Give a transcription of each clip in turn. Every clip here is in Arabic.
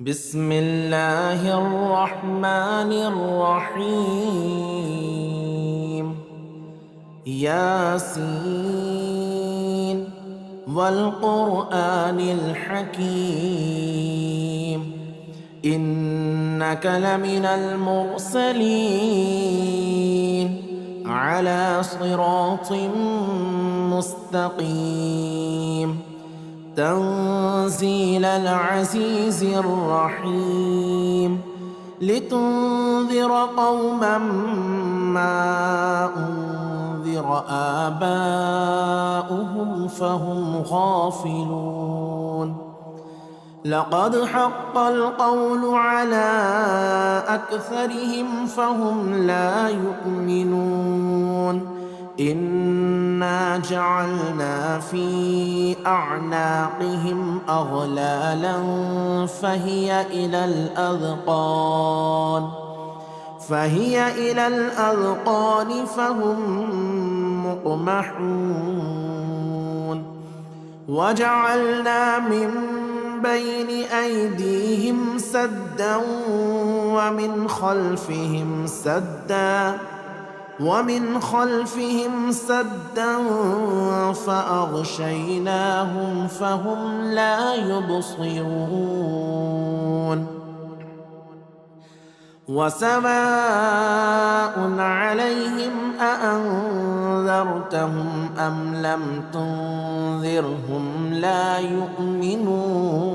بسم الله الرحمن الرحيم. ياسين والقرآن الحكيم إنك لمن المرسلين على صراط مستقيم تنزيل العزيز الرحيم لتنذر قوما ما أنذر آباؤهم فهم غافلون. لقد حق القول على أكثرهم فهم لا يؤمنون. إنا جعلنا في أعناقهم أغلالا فهي إلى الأذقان فهم مقمحون. وجعلنا من بين أيديهم سدا ومن خلفهم سدا فأغشيناهم فهم لا يبصرون. وسواء عليهم أأنذرتهم أم لم تنذرهم لا يؤمنون.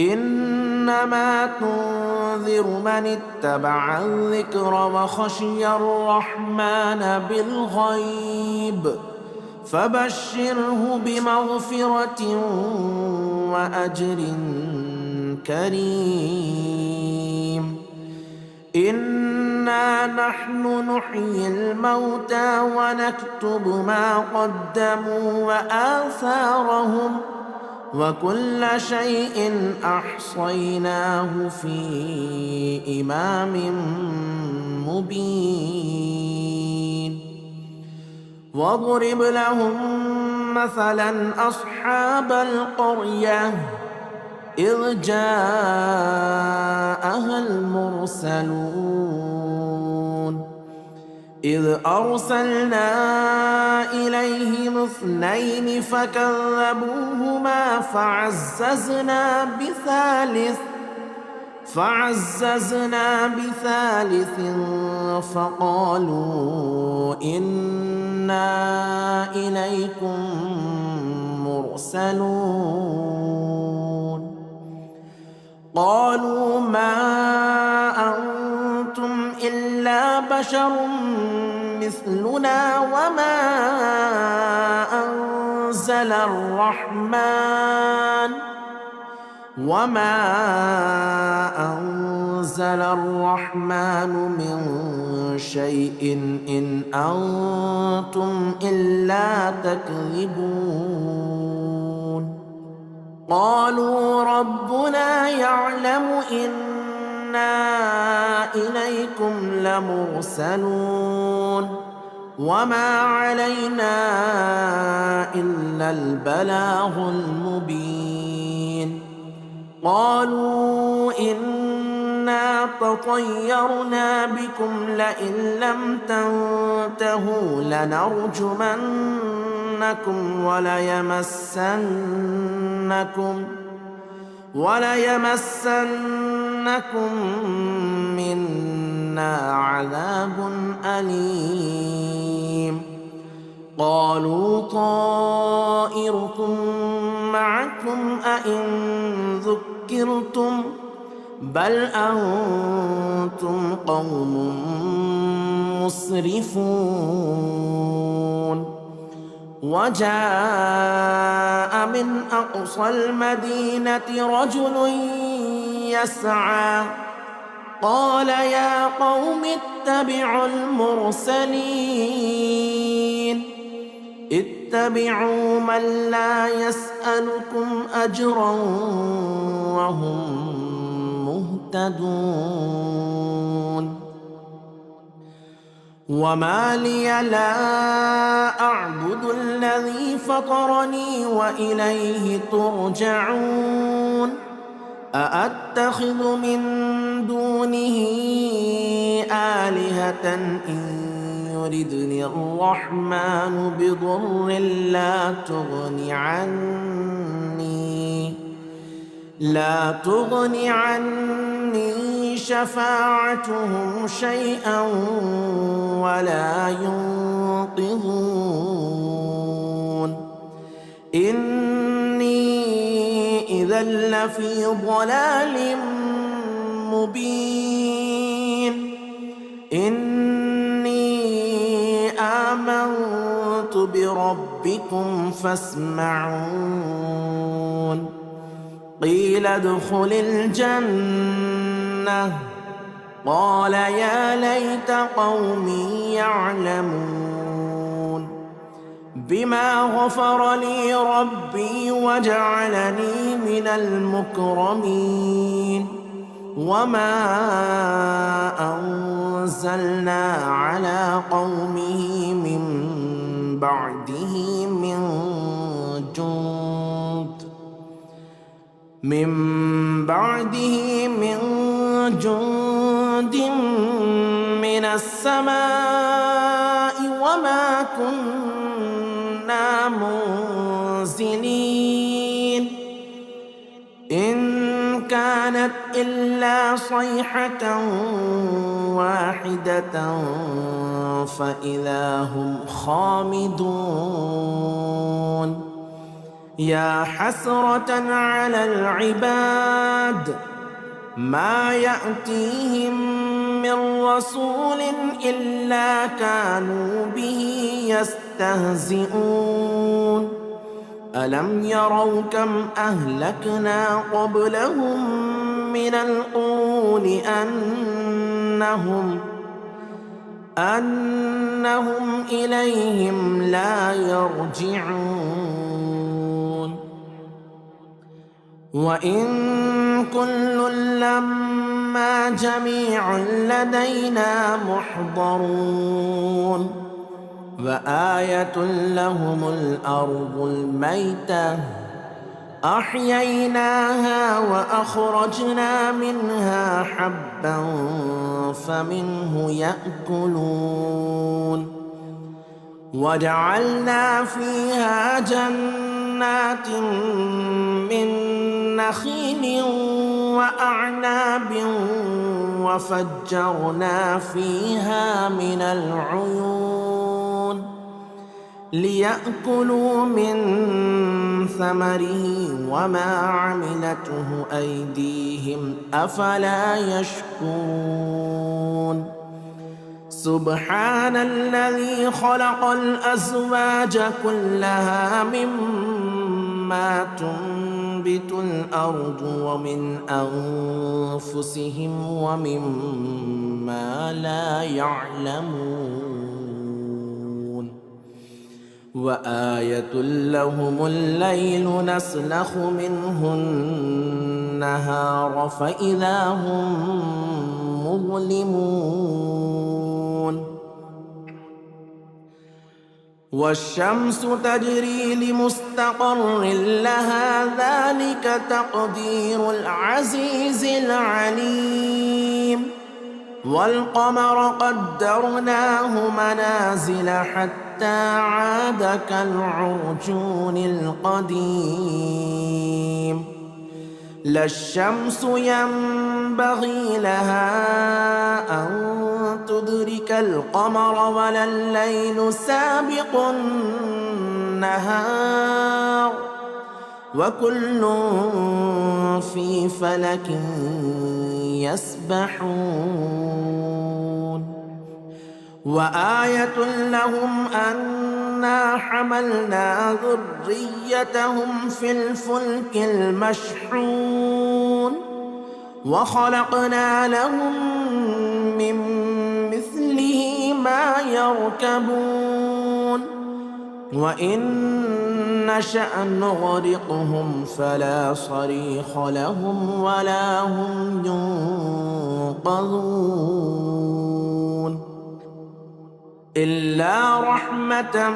إنما تنذر من اتبع الذكر وخشي الرحمن بالغيب فبشره بمغفرة وأجر كريم. إنا نحن نحيي الموتى ونكتب ما قدموا وآثارهم وكل شيء أحصيناه في إمام مبين. واضرب لهم مثلا أصحاب القرية إذ جاءها المرسلون إذ أرسلنا إليهم 2 فكذبوهما فعززنا بثالث فقالوا إنا إليكم مرسلون. قالوا ما أنتم إلا بشر مثلنا وما أنزل الرحمن من شيء إن أنتم إلا تكذبون. قالوا ربنا يعلم إنا إليكم لمرسلون وما علينا إلا البلاغ المبين. قالوا إنا تطيرنا بكم لئن لم تنتهوا لنرجمنكم وليمسنكم منا عذاب أليم. قالوا طائركم معكم أئن ذكرتم بل أنتم قوم مسرفون. وجاء من أقصى المدينة رجل يسعى قال يا قوم اتبعوا المرسلين اتبعوا من لا يسألكم أجرا وهم مهتدون. وما لي لا أعبد الذي فطرني وإليه ترجعون. أأتخذ من دونه آلهة إن يردني الرحمن بضر لا تغن عني شفاعتهم شيئا ولا ينقذون إني إذا لفي ضلال مبين إني آمنت بربكم فاسمعون قيل ادخل الجنة قال يا ليت قومي يعلمون بما غفر لي ربي وجعلني من المكرمين وما أنزلنا على قومه من بعده من جند من السماء وما كنا منزلين إن كانت إلا صيحة واحدة فإذا هم خامدون يا حسرة على العباد ما يأتيهم من رسول إلا كانوا به يستهزئون ألم يروا كم أهلكنا قبلهم من القرون أنهم إليهم لا يرجعون وإن كل لما جميع لدينا محضرون وآية لهم الأرض الميتة أحييناها وأخرجنا منها حبا فمنه يأكلون وجعلنا فيها جنات من نخيل وأعناب وفجرنا فيها من العيون ليأكلوا من ثمره وما عملته أيديهم أفلا يشكرون سبحان الذي خلق الأزواج كلها مما تنبت الأرض ومن أنفسهم ومما لا يعلمون وآية لهم الليل نسلخ منه النهار فإذا هم مظلمون والشمس تجري لمستقر لها ذلك تقدير العزيز العليم والقمر قدرناه منازل حتى عاد كالعرجون القديم لا الشمس ينبغي لها أن تدرك القمر ولا الليل سابق النهار وكل في فلك يسبحون وآية لهم أنا حملنا ذريتهم في الفلك المشحون وخلقنا لهم من مثله ما يركبون وإن نشأ نغرقهم فلا صريخ لهم ولا هم ينقذون إلا رحمة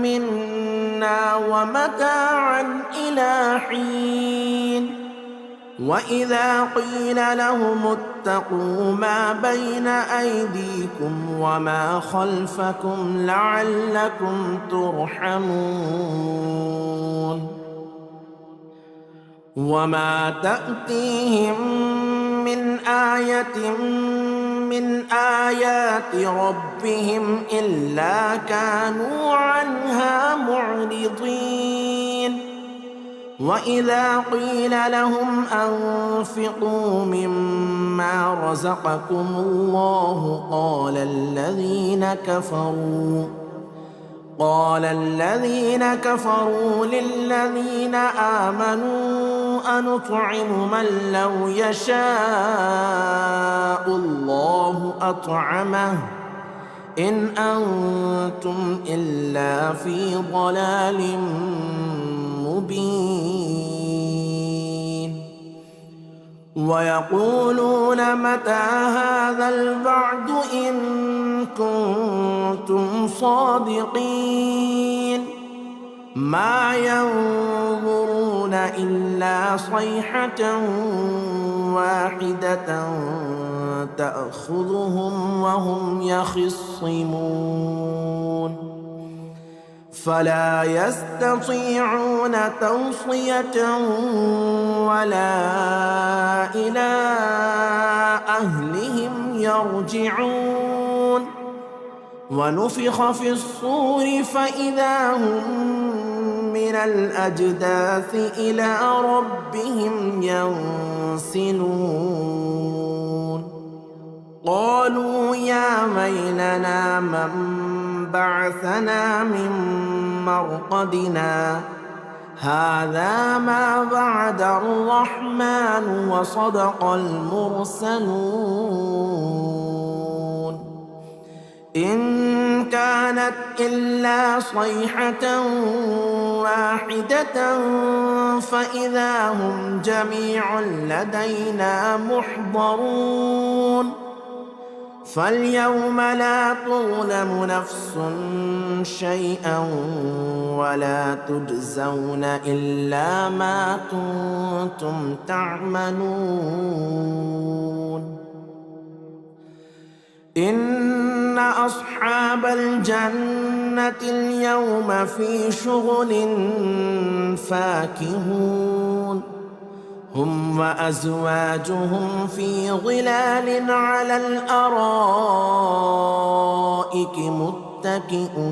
منا ومتاعا إلى حين وإذا قيل لهم اتقوا ما بين أيديكم وما خلفكم لعلكم ترحمون وما تأتيهم من آية من آيات ربهم إلا كانوا عنها معرضين وإذا قيل لهم أنفقوا مما رزقكم الله قال الذين كفروا للذين آمنوا أنطعم من لو يشاء الله أطعمه إن أنتم إلا في ضلال مبين ويقولون متى هذا الوعد إن كنتم صادقين ما ينظرون إلا صيحة واحدة تأخذهم وهم يخصمون فلا يستطيعون توصية ولا إلى أهلهم يرجعون ونفخ في الصور فإذا هم من الأجداث إلى ربهم ينسلون قالوا يا ويلنا من بعثنا من مرقدنا هذا ما وعد الرحمن وصدق المرسلون إن كانت إلا صيحة واحدة فإذا هم جميع لدينا محضرون فاليوم لا تظلم نفس شيئا ولا تجزون إلا ما كنتم تعملون إن أصحاب الجنة اليوم في شغل فاكهون هم وأزواجهم في ظلال على الأرائك متكئون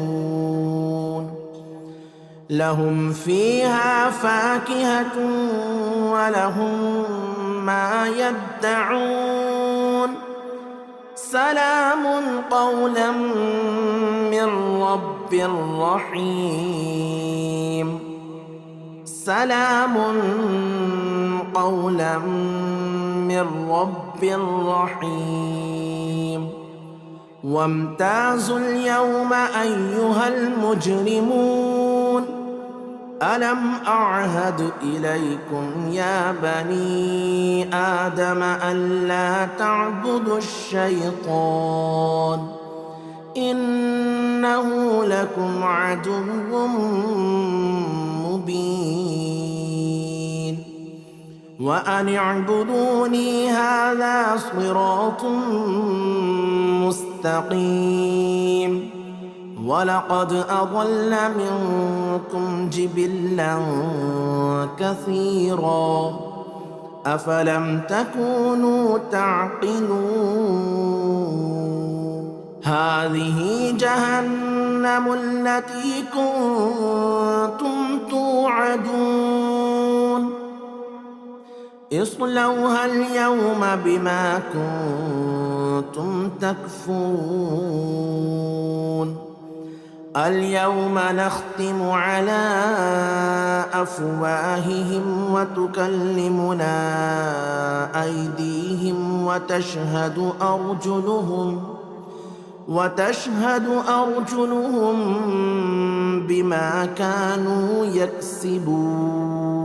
لهم فيها فاكهة ولهم ما يدعون سلام قولا من رب رحيم سلام قولا من رب رحيم وامتازوا اليوم أيها المجرمون ألم أعهد إليكم يا بني آدم ألا تعبدوا الشيطان إنه لكم عدو مبين وأن اعبدوني هذا صراط مستقيم ولقد أضل منكم جبلا كثيرا أفلم تكونوا تعقلون هذه جهنم التي كنتم توعدون اصلوها اليوم بما كنتم تكفرون اليوم نختم على أفواههم وتكلمنا أيديهم وتشهد أرجلهم بما كانوا يكسبون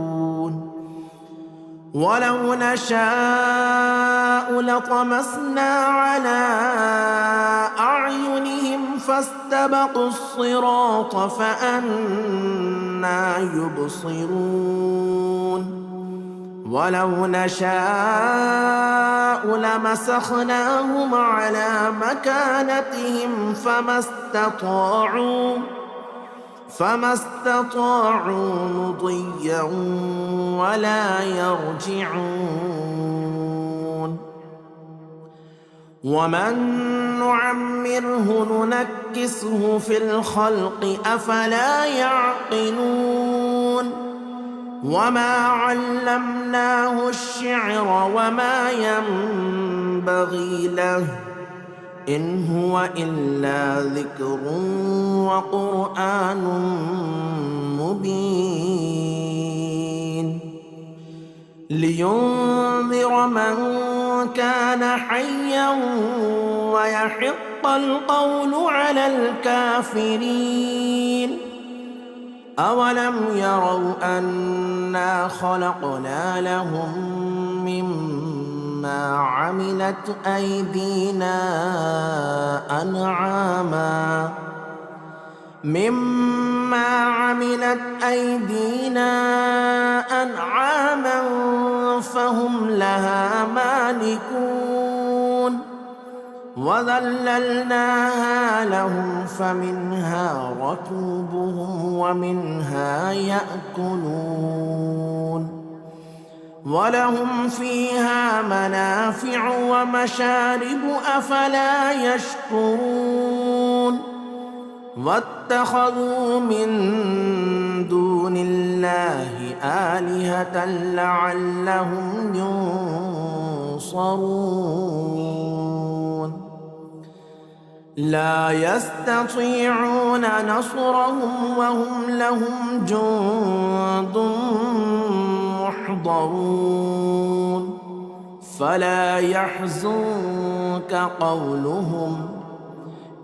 ولو نشاء لطمسنا على أعينهم فاستبقوا الصراط فأنى يبصرون ولو نشاء لمسخناهم على مكانتهم فما استطاعوا مضيا ولا يرجعون. ومن نعمره ننكسه في الخلق أفلا يعقلون. وما علمناه الشعر وما ينبغي له إن هو إلا ذكر وقرآن مبين لينذر من كان حيا ويحق القول على الكافرين. أولم يروا أنا خلقنا لهم مما عملت أيدينا أنعاما فهم لها مالكون. وذللناها لهم فمنها ركوبهم ومنها يأكلون ولهم فيها منافع ومشارب أفلا يشكرون. واتخذوا من دون الله آلهة لعلهم ينصرون. لا يستطيعون نصرهم وهم لهم جند محضرون. فلا يحزنك قولهم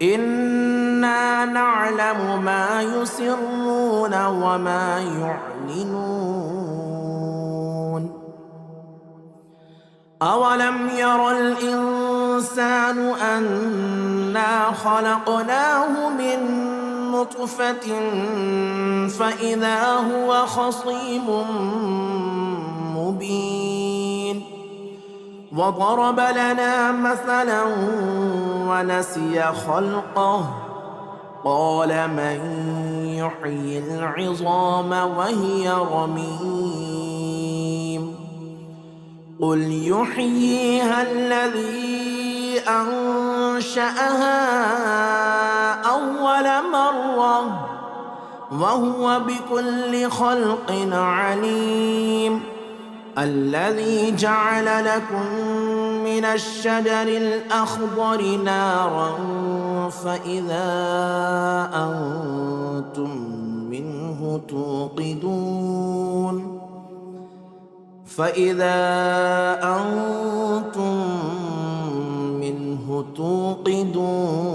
إنا نعلم ما يسرون وما يعلنون. أولم ير الإنسان أنا خلقناه من نطفة فإذا هو خصيم مبين. وضرب لنا مثلا ونسي خلقه قال من يحيي العظام وهي رميم. قل يحييها الذي أنشأها أول مرة وهو بكل خلق عليم. الذي جعل لكم من الشجر الأخضر نارا فإذا أنتم منه توقدون.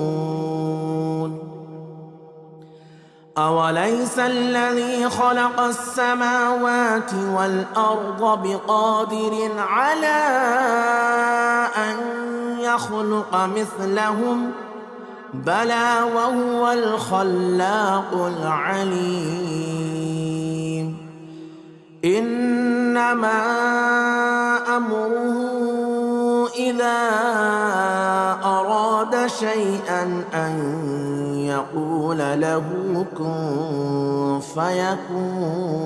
أوليس الذي خلق السماوات والأرض بقادر على أن يخلق مثلهم بلى وهو الخلاق العليم. إنما أمره إذا أراد شيئا أن يقول له كن فيكون.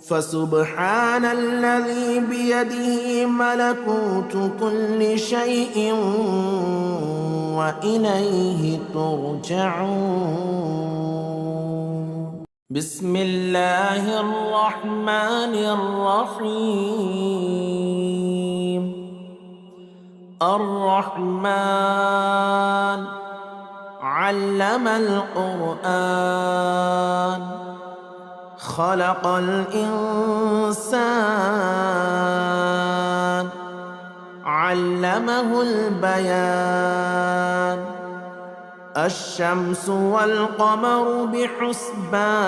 فسبحان الذي بيده ملكوت كل شيء وإليه ترجعون. بسم الله الرحمن الرحيم. الرحمن علم القرآن خلق الإنسان علمه البيان. الشمس والقمر بحسبان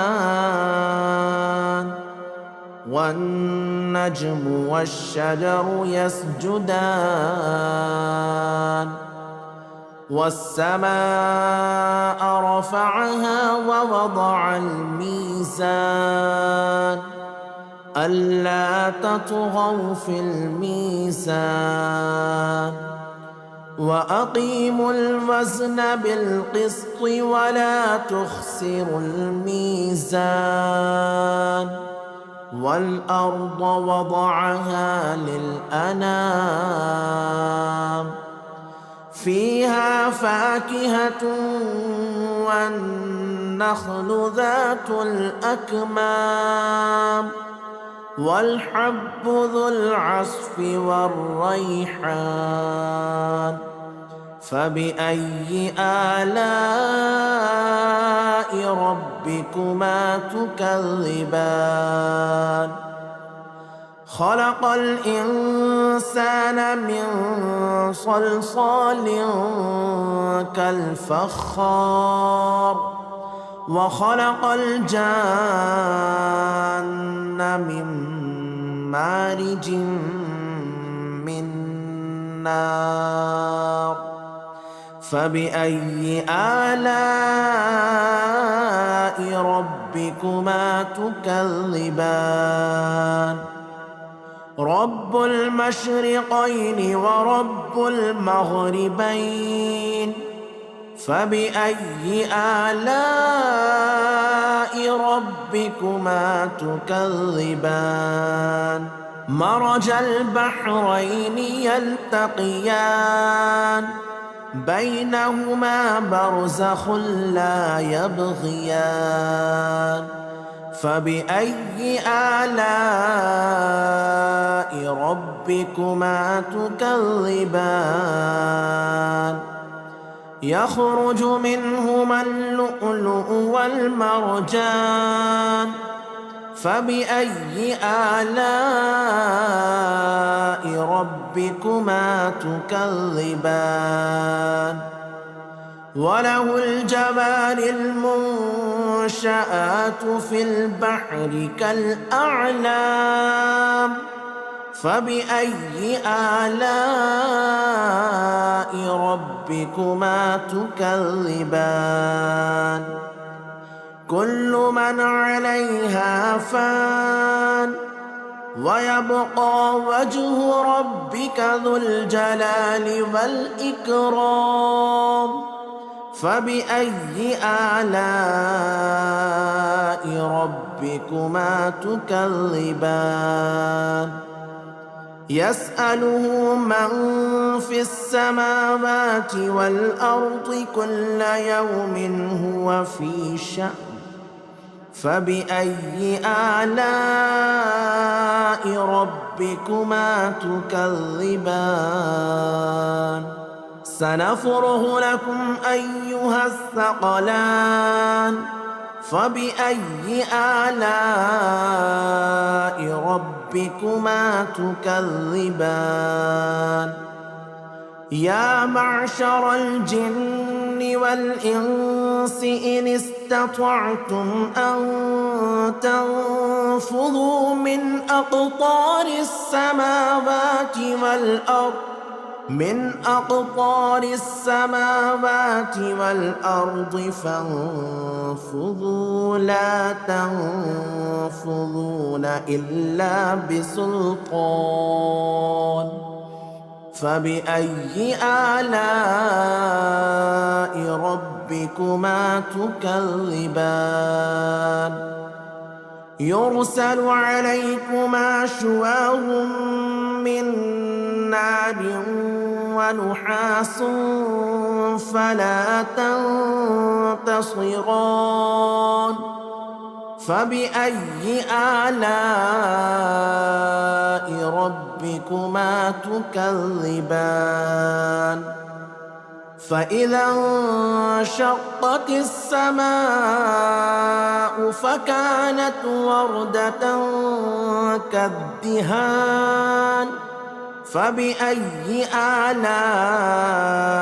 والنجم والشجر يسجدان. والسماء رفعها ووضع الميزان ألا تطغوا في الميزان وأقيموا الوزن بالقسط ولا تخسروا الميزان والأرض وضعها للأنام فيها فاكهة والنخل ذات الأكمام والحب ذو العصف والريحان فبأي آلاء ربكما تكذبان خلق الإنسان من صلصال كالفخار وخلق الجان من مارج من نار فبأي آلاء ربكما تكذبان رب المشرقين ورب المغربين فبأي آلاء ربكما تكذبان مرج البحرين يلتقيان بينهما برزخ لا يبغيان فبأي آلاء ربكما تكذبان يخرج منهما اللؤلؤ والمرجان فبأي آلاء ربكما تكذبان وله الجوار المنشآت في البحر كالأعلام فبأي آلاء ربكما تكذبان كل من عليها فان ويبقى وجه ربك ذو الجلال والإكرام فبأي آلاء ربكما تكذبان يسأله من في السماوات والأرض كل يوم هو في شأن فبأي آلاء ربكما تكذبان سنفرغ لكم أيها الثقلان فبأي آلاء ربكما تكذبان يا معشر الجن والإنس إن استطعتم أن تنفذوا من أقطار السماوات والأرض فانفذوا لا تنفذون إلا بسلطان فبأي آلاء ربكما تكذبان يرسل عليكما شواظ من نار ونحاس فلا تنتصران فبأي آلاء ربكما تكذبان فإذا انشقت السماء فكانت وردة كالدهان فبأي آلاء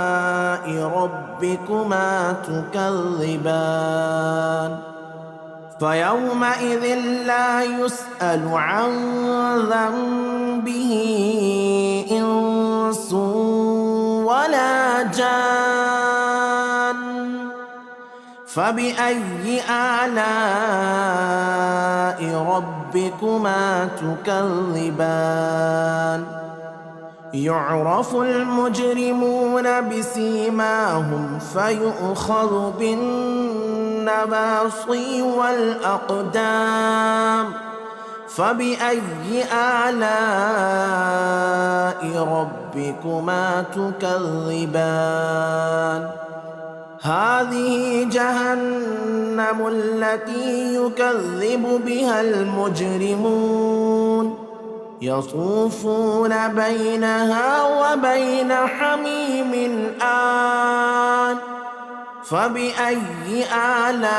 ربكما تكذبان فيومئذ لا يسأل عن ذنبه إنس ولا جان فبأي آلاء ربكما ربكما تكذبان يعرف المجرمون بسيماهم فيؤخذ بالنواصي والأقدام فبأي آلاء ربكما تكذبان هذه جهنم التي يكذب بها المجرمون يطوفون بينها وبين حميم آن فبأي آلاء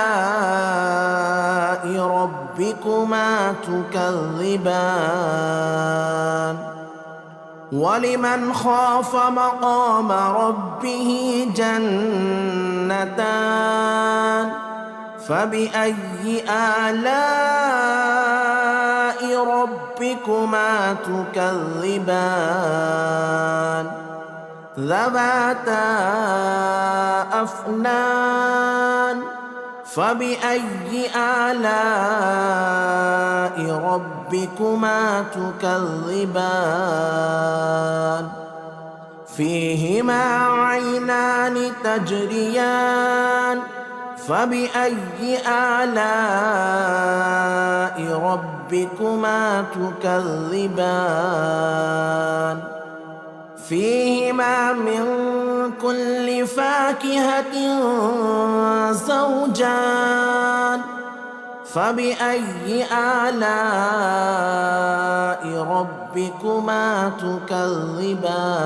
ربكما تكذبان ولمن خاف مقام ربه جنتان فبأي آلاء ربكما تكذبان ذواتا أفنان فبأي آلاء ربكما تكذبان فيهما عينان تجريان فبأي آلاء ربكما تكذبان فيهما من كل فاكهة زوجان فبأي آلاء ربكما تكذبان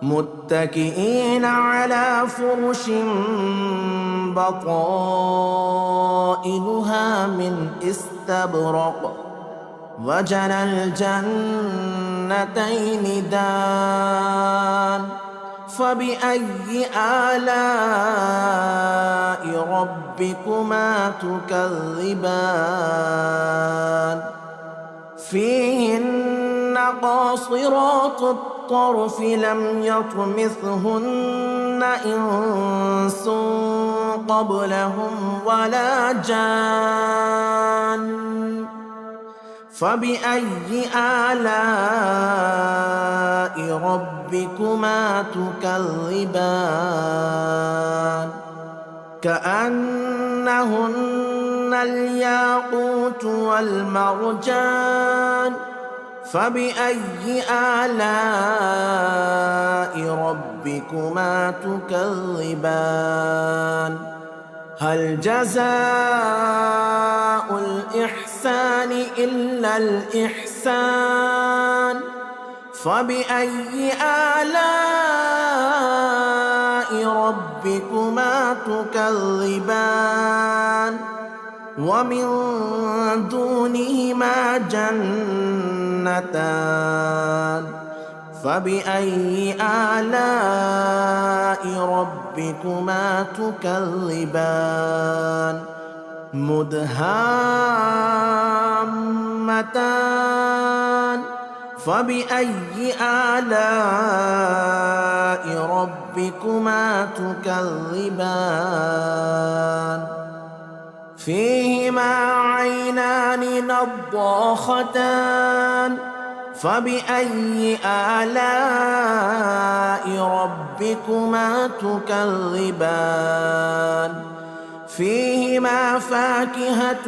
متكئين على فرش بطائنها من استبرق وجنى الجنتين دان فبأي آلاء ربكما تكذبان فيهن قاصرات الطرف لم يطمثهن إنس قبلهم ولا جان فبأي آلاء ربكما تكذبان كأنهن الياقوت والمرجان فبأي آلاء ربكما تكذبان هل جزاء الإحسان إلا الإحسان فبأي آلاء ربكما تكذبان ومن دونهما جنتان فبأي آلاء ربكما تكذبان مدهامتان فبأي آلاء ربكما تكذبان فيهما عينان نضاختان فبأي آلاء ربكما تكذبان فيهما فاكهة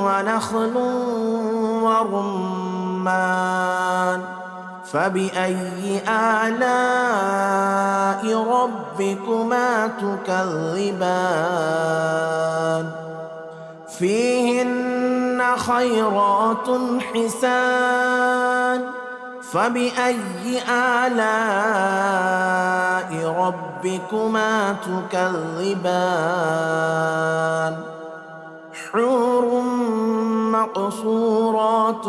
ونخل ورمان فبأي آلاء ربكما تكذبان فيهن خيرات حسان فبأي آلاء ربكما تكذبان حور مقصورات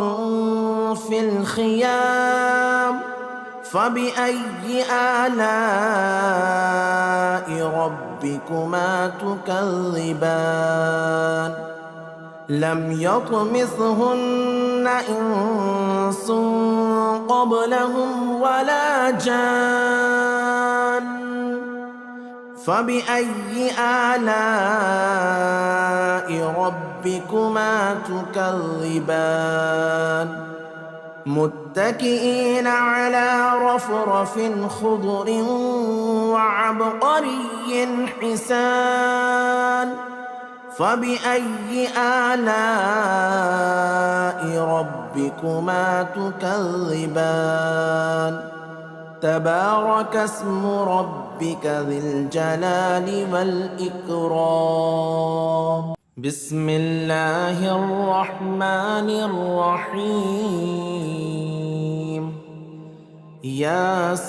في الخيام فبأي آلاء ربكما تكذبان لم يطمثهن إنس قبلهم ولا جان فبأي آلاء ربكما تكذبان متكئين على رفرف خضر وعبقري حسان فبأي آلاء ربكما تكذبان تبارك اسم ربك ذي الجلال والإكرام بسم الله الرحمن الرحيم ياسين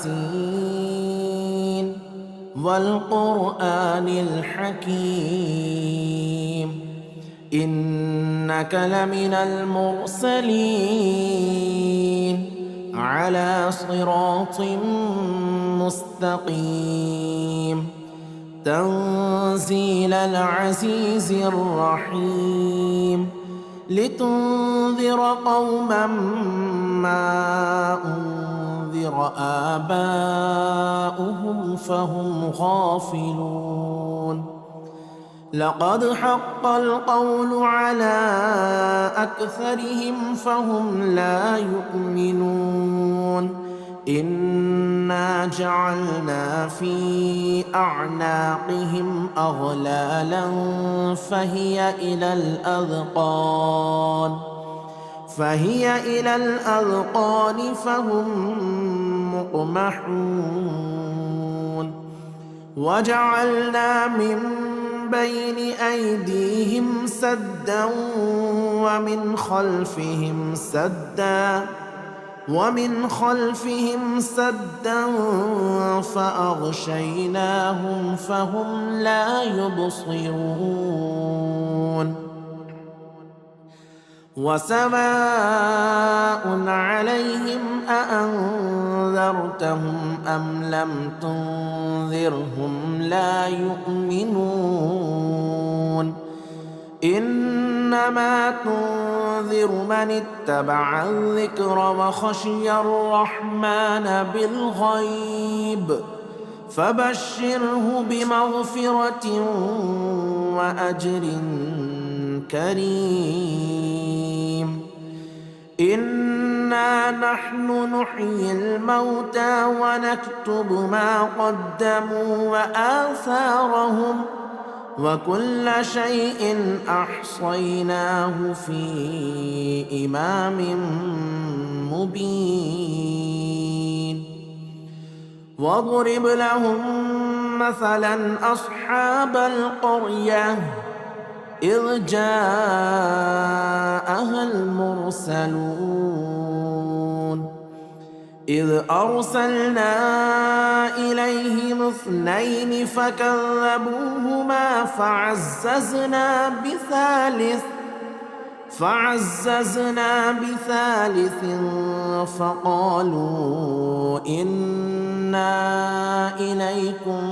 والقرآن الحكيم إنك لمن المرسلين على صراط مستقيم تنزيل العزيز الرحيم لتنذر قوما ما أنذر آباؤهم فهم غافلون لقد حق القول على أكثرهم فهم لا يؤمنون إنا جعلنا في أعناقهم أغلالا فهي إلى الأذقان فهم مقمحون وجعلنا من بين أيديهم سدا ومن خلفهم سدا فأغشيناهم فهم لا يبصرون وسواء عليهم أأنذرتهم أم لم تنذرهم لا يؤمنون إنما تنذر من اتبع الذكر وخشي الرحمن بالغيب فبشره بمغفرة وأجر كريم إنا نحن نحيي الموتى ونكتب ما قدموا وآثارهم وكل شيء أحصيناه في إمام مبين واضرب لهم مثلا أصحاب القرية إذ جاءها المرسلون إذ أرسلنا إليهم 2 فكذبوهما فعززنا بثالث فقالوا إنا إليكم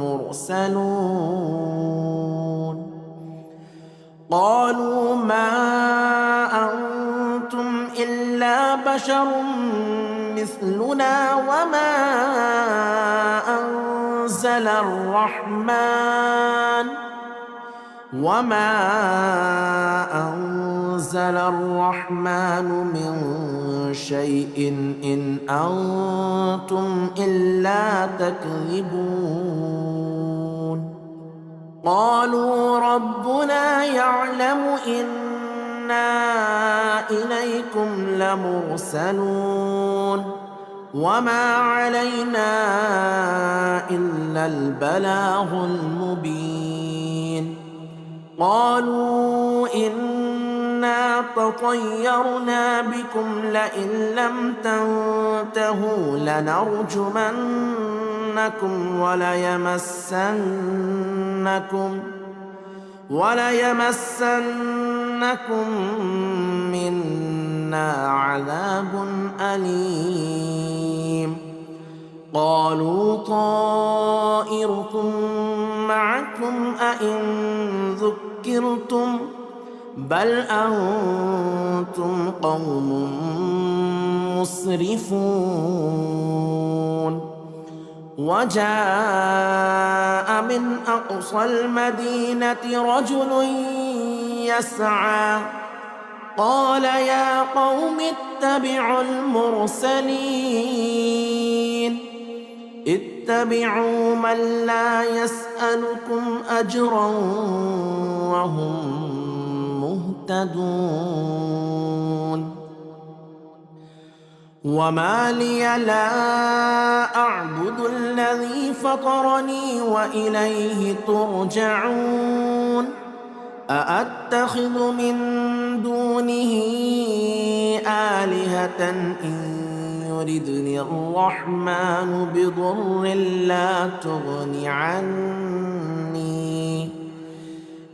مرسلون قالوا ما أنتم إلا بشر مثلنا وما أنزل الرحمن من شيء إن أنتم إلا تكذبون قالوا ربنا يعلم إنا إليكم لمرسلون وما علينا إلا البلاغ المبين قالوا إنا تطيرنا بكم لئن لم تنتهوا لنرجمنكم وليمسنكم منا عذاب أليم قالوا طائركم معكم أئن ذكرتم بل أنتم قوم مسرفون وجاء من أقصى المدينة رجل يسعى قال يا قوم اتبعوا المرسلين اتبعوا من لا يسألكم أجرا وهم مهتدون وما لي لا أعبد الذي فطرني وإليه ترجعون أأتخذ من دونه آلهة إن يردني الرحمن بضر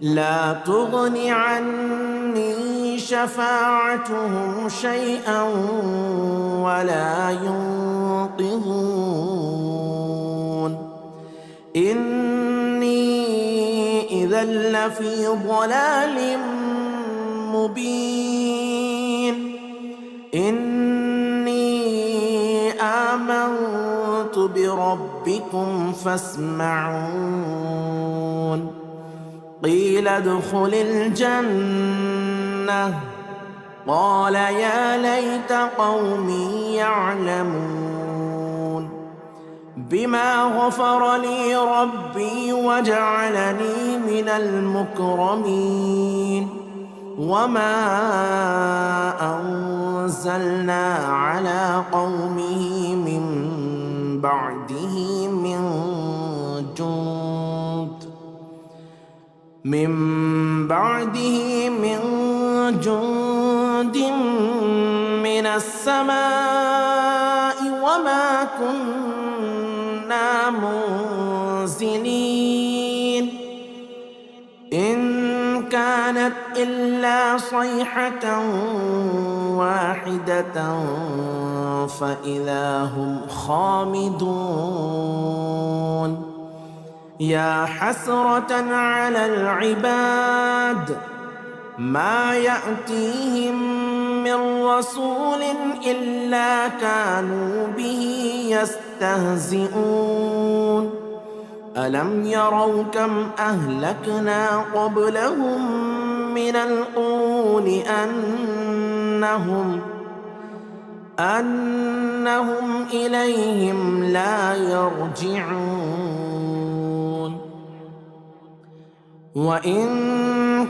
لا تغني عني شفاعتهم شيئا ولا ينقذون إني إذا لفي ضلال مبين إني آمنت بربكم فاسمعون قيل ادخل الجنة قال يا ليت قومي يعلمون بما غفر لي ربي وجعلني من المكرمين وما أنزلنا على قومه من بعده من جند من السماء وما كنا منزلين إن كانت إلا صيحة واحدة فإذا هم خامدون يا حسرة على العباد ما يأتيهم من رسول إلا كانوا به يستهزئون ألم يروا كم أهلكنا قبلهم من القرون أنهم إليهم لا يرجعون وإن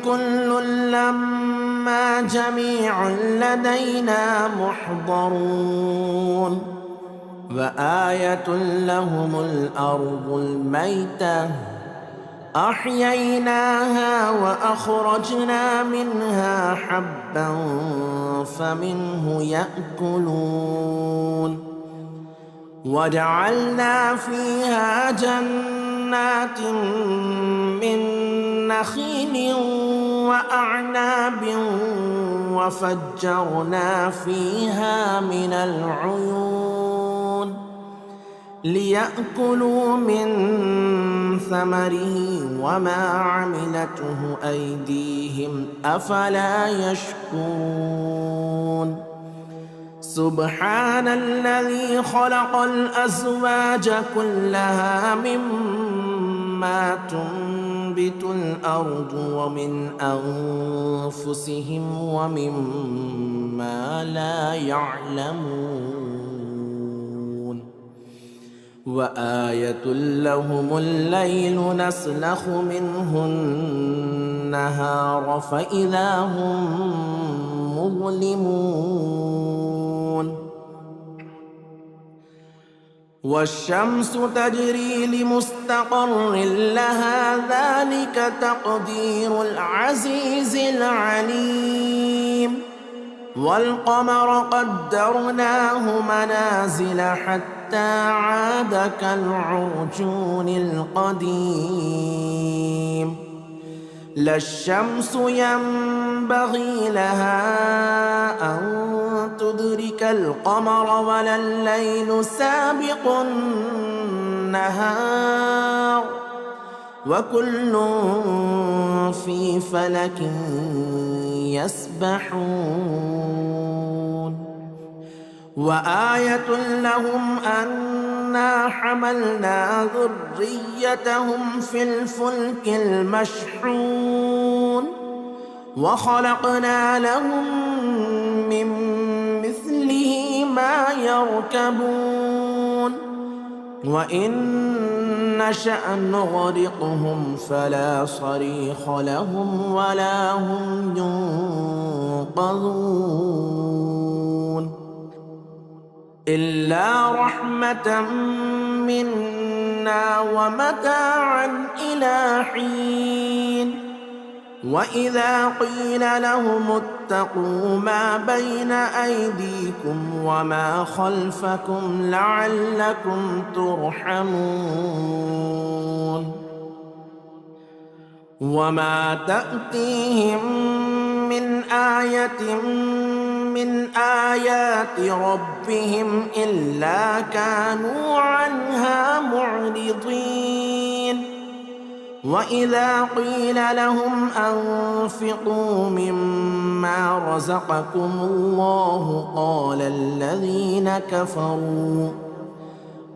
كل لما جميع لدينا محضرون وآية لهم الأرض الميتة أحييناها وأخرجنا منها حبا فمنه يأكلون وجعلنا فيها جنات من نخيل وأعناب وفجرنا فيها من العيون ليأكلوا من ثمره وما عملته أيديهم أفلا يشكرون سبحان الذي خلق الأزواج كلها مما تنبت الأرض ومن أنفسهم ومما لا يعلمون وآية لهم الليل نسلخ منه النهار فإذا هم مظلمون والشمس تجري لمستقر لها ذلك تقدير العزيز العليم والقمر قدرناه منازل حتى عاد كالعرجون القديم لا الشمس ينبغي لها أن تدرك القمر ولا الليل سابق النهار وكل في فلك يسبحون وآية لهم أن أنا حملنا ذريتهم في الفلك المشحون وخلقنا لهم من مثله ما يركبون وإن نشأ نغرقهم فلا صريخ لهم ولا هم ينقذون إلا رحمة منا ومتاعا إلى حين وإذا قيل لهم اتقوا ما بين أيديكم وما خلفكم لعلكم ترحمون وما تأتيهم من آية من آيات ربهم إلا كانوا عنها معرضين وإذا قيل لهم أنفقوا مما رزقكم الله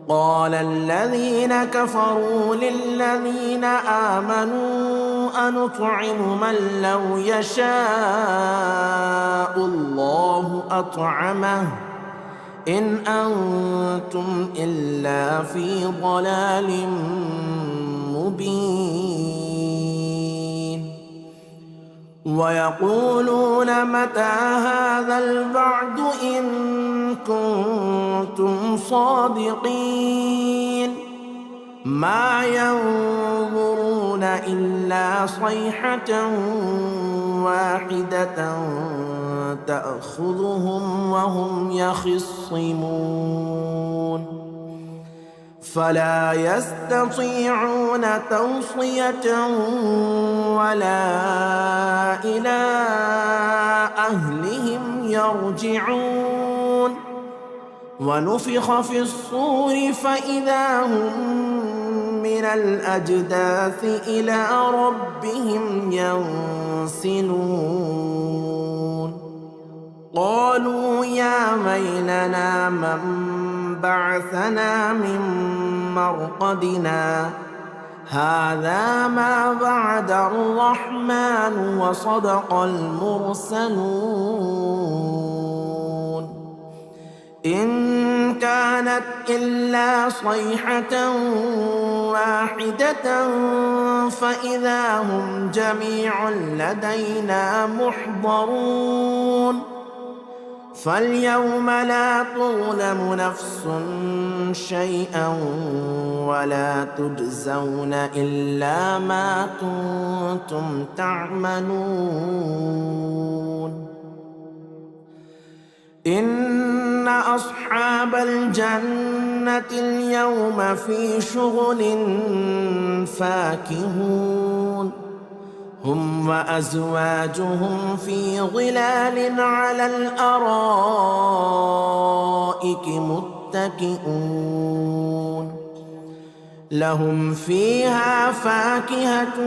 قال الذين كفروا للذين آمنوا أنطعم من لو يشاء الله أطعمه إن أنتم إلا في ضلال مبين ويقولون متى هذا الوعد إن كنتم صادقين ما ينظرون إلا صيحة واحدة تأخذهم وهم يخصمون فلا يستطيعون توصية ولا إلى أهلهم يرجعون ونفخ في الصور فإذا هم من الأجداث إلى ربهم ينسلون قالوا يا ويلنا من بعثنا من مرقدنا هذا ما وعد الرحمن وصدق المرسلون إن كانت إلا صيحة واحدة فإذا هم جميع لدينا محضرون فاليوم لا تظلم نفس شيئا ولا تجزون إلا ما كنتم تعملون إن أصحاب الجنة اليوم في شغل فاكهون هم وأزواجهم في ظلال على الأرائك متكئون لهم فيها فاكهة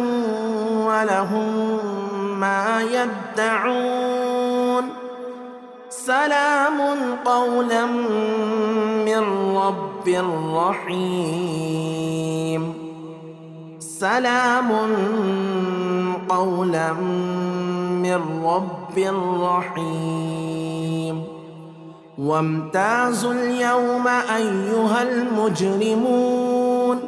ولهم ما يدعون سلام قولا من رب رحيم سلام قولا من رب رحيم وامتازوا اليوم أيها المجرمون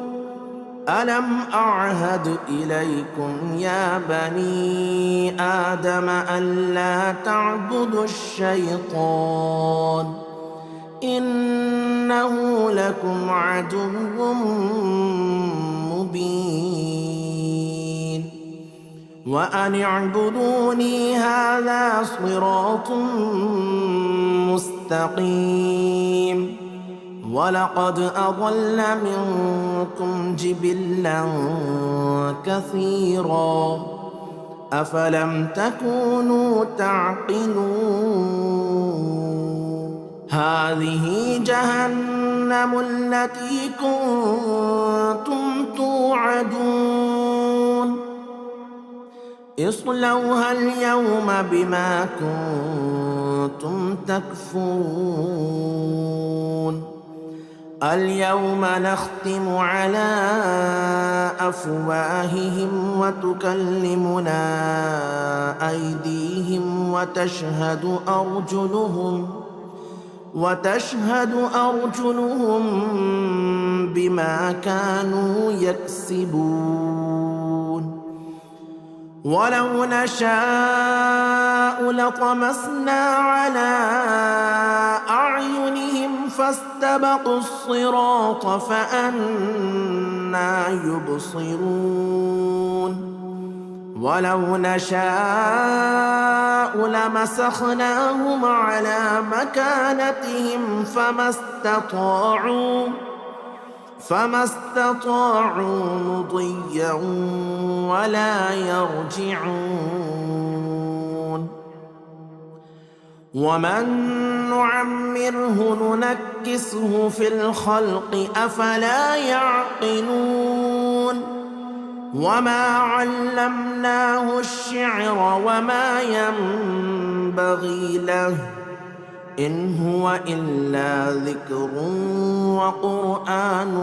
ألم أعهد إليكم يا بني آدم ألا تعبدوا الشيطان إنه لكم عدو مبين وأن اعبدوني هذا صراط مستقيم ولقد أضل منكم جبلا كثيرا أفلم تكونوا تعقلون هذه جهنم التي كنتم توعدون اصلوها اليوم بما كنتم تكفرون اليوم نختم على أفواههم وتكلمنا أيديهم وتشهد أرجلهم بما كانوا يكسبون ولو نشاء لطمسنا على أعينهم فاستبقوا الصراط فأنى يبصرون ولو نشاء لمسخناهم على مكانتهم فما استطاعوا مضيا ولا يرجعون ومن نعمره ننكسه في الخلق أفلا يعقلون وما علمناه الشعر وما ينبغي له إن هو إلا ذكر وقرآن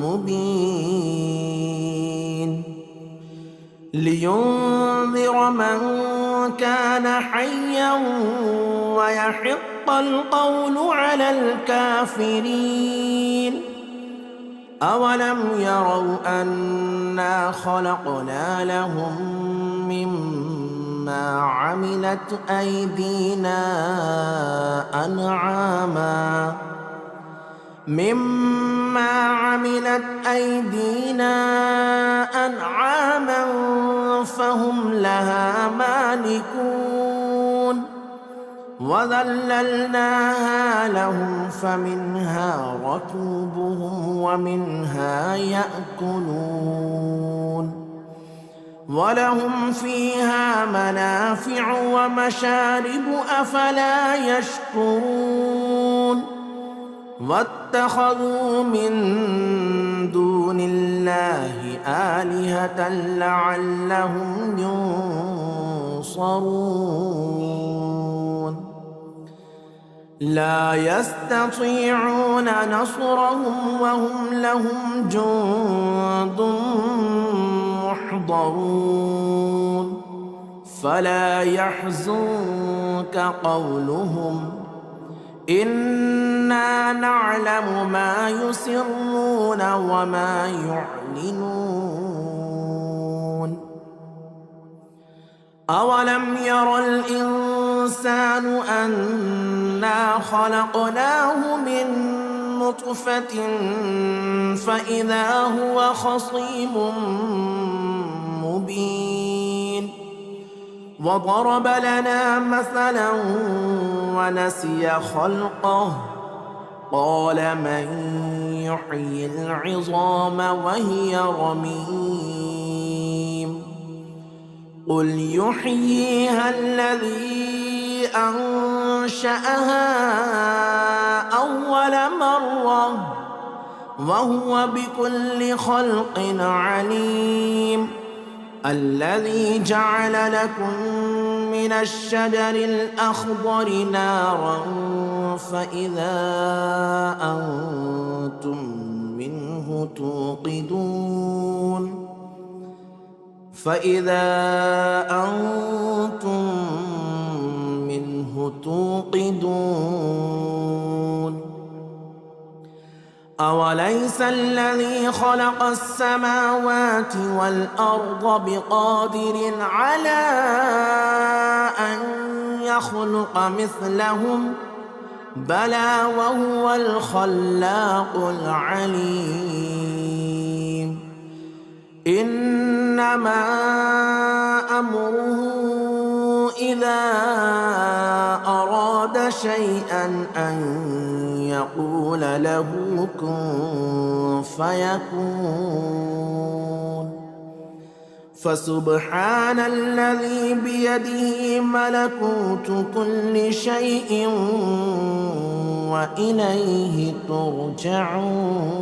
مبين لينذر من كان حيا ويحق القول على الكافرين أولم يروا أنا خلقنا لهم مما عملت أيدينا أنعاما فهم لها مالكون وذللناها لهم فمنها ركوبهم ومنها يأكلون ولهم فيها منافع ومشارب أفلا يشكرون واتخذوا من دون الله آلهة لعلهم ينصرون لا يستطيعون نصرهم وهم لهم جند محضرون فلا يحزنك قولهم إنا نعلم ما يسرون وما يعلنون أولم ير الإنسان أنا خلقناه من نطفة فإذا هو خصيم مبين وضرب لنا مثلا ونسي خلقه قال من يحيي العظام وهي رميم قل يحييها الذي أنشأها أول مرة وهو بكل خلق عليم الذي جعل لكم من الشجر الأخضر نارا فإذا أنتم منه توقدون أوليس الذي خلق السماوات والأرض بقادر على أن يخلق مثلهم بلى وهو الخلاق العليم إنما أمره إذا أراد شيئا أن يقول له كن فيكون فسبحان الذي بيده ملكوت كل شيء وإليه ترجعون.